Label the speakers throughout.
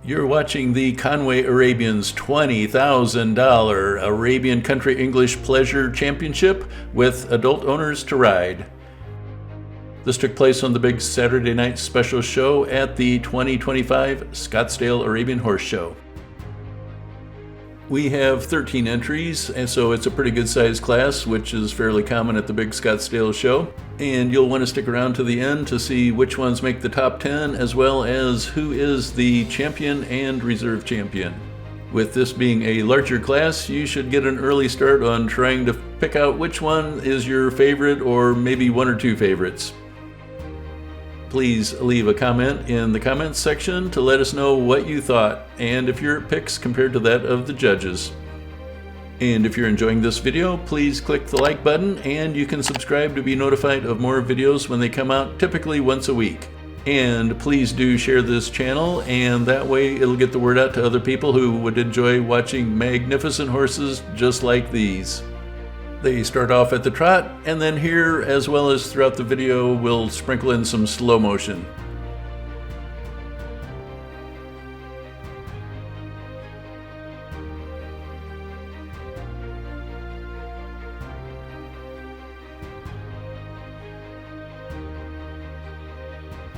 Speaker 1: You're watching the Conway Arabian's $20,000 Arabian Country English Pleasure Championship with adult owners to ride. This took place on the big Saturday night special show at the 2025 Scottsdale Arabian Horse Show. We have 13 entries, and so it's a pretty good sized class, which is fairly common at the big Scottsdale show. And you'll want to stick around to the end to see which ones make the top 10, as well as who is the champion and reserve champion. With this being a larger class, you should get an early start on trying to pick out which one is your favorite, or maybe one or two favorites. Please leave a comment in the comments section to let us know what you thought and if your picks compared to that of the judges. And if you're enjoying this video, please click the like button, and you can subscribe to be notified of more videos when they come out, typically once a week. And please do share this channel, and that way it'll get the word out to other people who would enjoy watching magnificent horses just like these. They start off at the trot, and then here, as well as throughout the video, we'll sprinkle in some slow motion.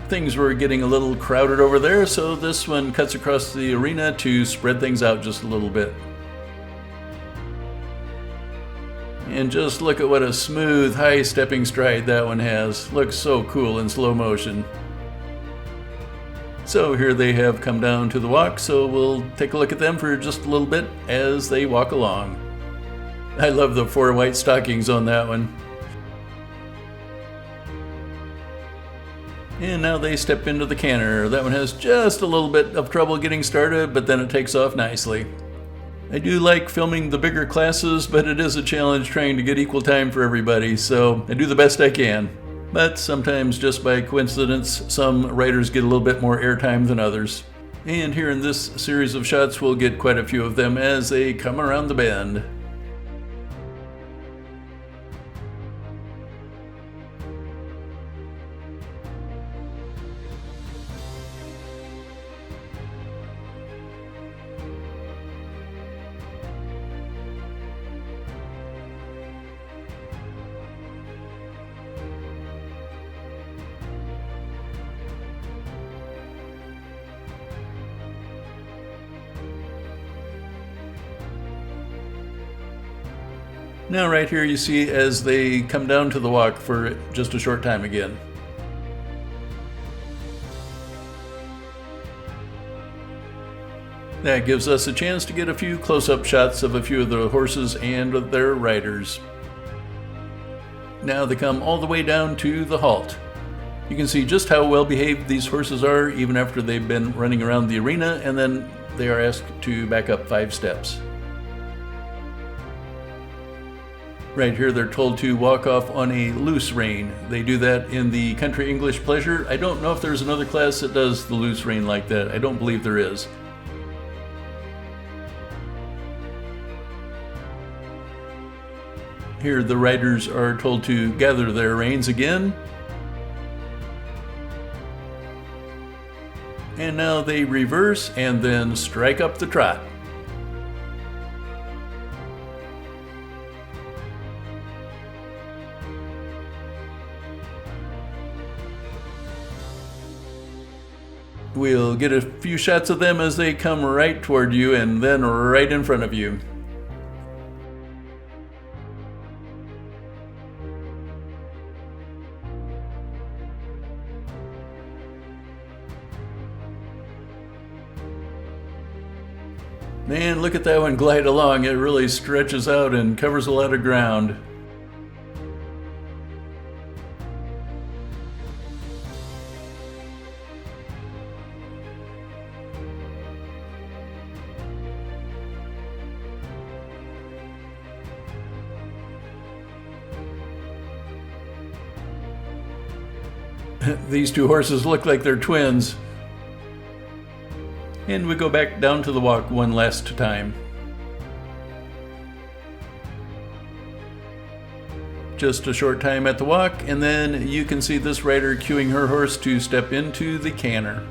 Speaker 1: Things were getting a little crowded over there, so this one cuts across the arena to spread things out just a little bit. And just look at what a smooth, high stepping stride that one has. Looks so cool in slow motion. So here they have come down to the walk, so we'll take a look at them for just a little bit as they walk along. I love the 4 white stockings on that one. And now they step into the canter. That one has just a little bit of trouble getting started, but then it takes off nicely. I do like filming the bigger classes, but it is a challenge trying to get equal time for everybody, so I do the best I can. But sometimes, just by coincidence, some riders get a little bit more airtime than others. And here in this series of shots, we'll get quite a few of them as they come around the bend. Now right here you see as they come down to the walk for just a short time again. That gives us a chance to get a few close-up shots of a few of the horses and their riders. Now they come all the way down to the halt. You can see just how well behaved these horses are even after they've been running around the arena, and then they are asked to back up 5 steps. Right here they're told to walk off on a loose rein. They do that in the Country English Pleasure. I don't know if there's another class that does the loose rein like that. I don't believe there is. Here the riders are told to gather their reins again. And now they reverse and then strike up the trot. We'll get a few shots of them as they come right toward you and then right in front of you. Man, look at that one glide along. It really stretches out and covers a lot of ground. These two horses look like they're twins. And we go back down to the walk one last time. just a short time at the walk, and then you can see this rider cueing her horse to step into the canter.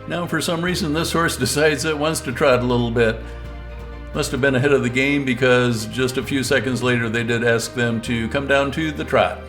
Speaker 1: Now, for some reason, this horse decides it wants to trot a little bit. Must have been ahead of the game because just a few seconds later they did ask them to come down to the trot.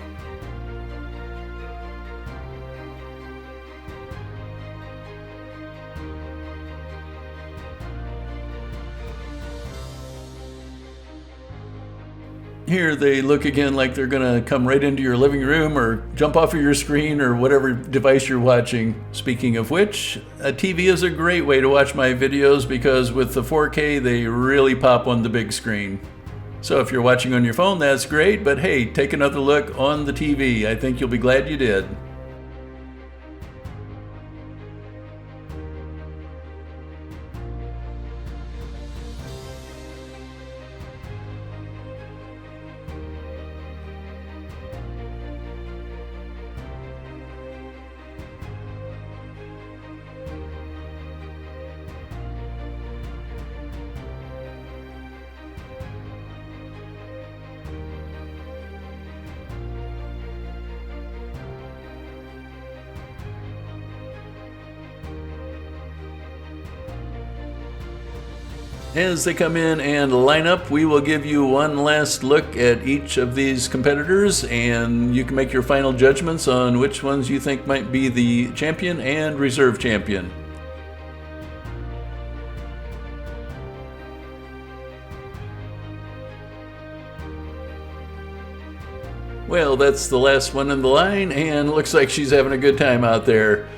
Speaker 1: Here they look again like they're gonna come right into your living room or jump off of your screen or whatever device you're watching. Speaking of which, a TV is a great way to watch my videos because with the 4K they really pop on the big screen. So if you're watching on your phone, that's great, but hey, take another look on the TV. I think you'll be glad you did. As they come in and line up, we will give you one last look at each of these competitors, and you can make your final judgments on which ones you think might be the champion and reserve champion. Well, that's the last one in the line, and looks like she's having a good time out there.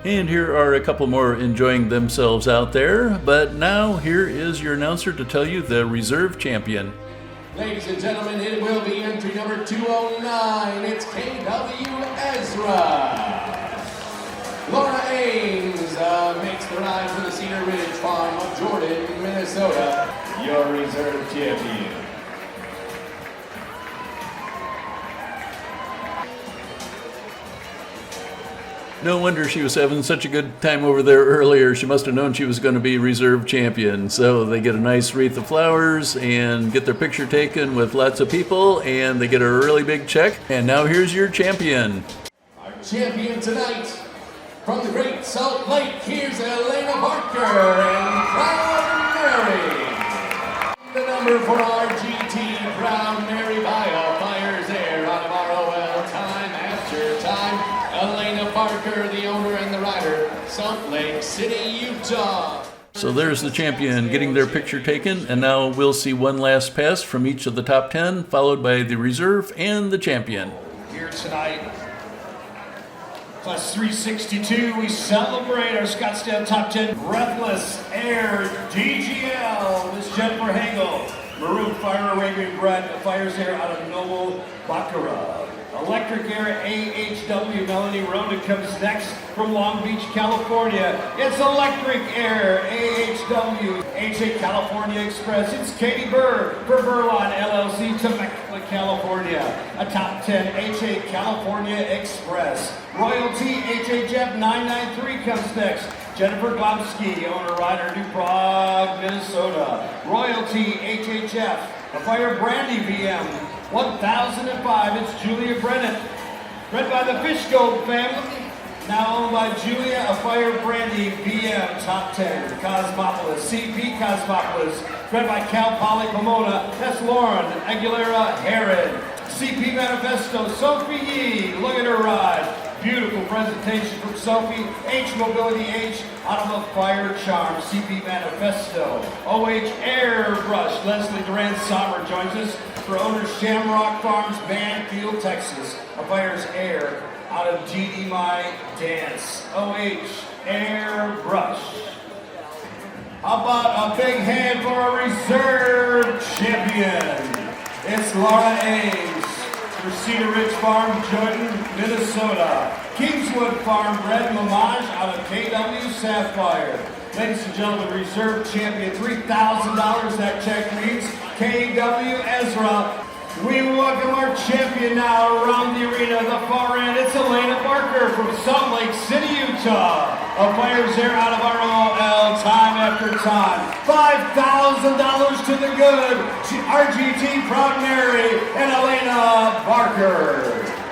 Speaker 1: And here are a couple more enjoying themselves out there, but now here is your announcer to tell you the reserve champion.
Speaker 2: Ladies and gentlemen, it will be entry number 209. It's KW Ezra. Laura Ames makes the ride for the Cedar Ridge Farm of Jordan, Minnesota, your reserve champion.
Speaker 1: No wonder she was having such a good time over there earlier. She must have known she was going to be reserve champion. So they get a nice wreath of flowers and get their picture taken with lots of people, and they get a really big check. And now here's your champion.
Speaker 2: Our champion tonight, from the Great Salt Lake, here's Elena Barker and Proud Mary. The number for our GT, Proud Mary Bio, fires air out of our OL time after time. Elena Barker, the owner and the rider, Salt Lake City, Utah.
Speaker 1: So there's the champion getting their picture taken, and now we'll see one last pass from each of the top 10, followed by the reserve and the champion.
Speaker 3: Here tonight, class 362, we celebrate our Scottsdale top 10 Breathless Air DGL, Miss Jennifer Hagel, Maroon Fire Arabian bred, fires air out of Noble Baccarat. Electric Air AHW, Melanie Ronan comes next from Long Beach, California. It's Electric Air AHW, HA California Express. It's Katie Burr for Burlon LLC, Temecula, California. A top 10 HA California Express. Royalty HHF 993 comes next. Jennifer Glomsky, owner rider, New Prague, Minnesota. Royalty HHF, a Fire Brandy VM 1005. It's Julia Brennan, bred by the Fishgold family, now owned by Julia, a Fire Brandy VM top 10. Cosmopolis, CP Cosmopolis, bred by Cal Poly Pomona. That's Lauren Aguilera Herod. CP Manifesto, Sophie Yee, look at her ride. Beautiful presentation from Sophie. H Mobility H out of a Fire Charm. CP Manifesto. OH Airbrush. Leslie Duran Sommer joins us for owner Shamrock Farms, Banfield, Texas. A Fire's Air out of GD My Dance. OH Airbrush. How about a big hand for a reserve champion? It's Laura Ames for Cedar Ridge Farm, Jordan, Minnesota. Kingswood Farm bred Mamage out of KW Sapphire. Ladies and gentlemen, reserve champion, $3,000 that check reads. KW Ezra. We welcome our champion now around the arena, the far end. It's Elena Barker from Salt Lake City, Utah. A Fire's air out of our OL time after time. $5,000 to the good. RGT Proud Mary and Elena Barker.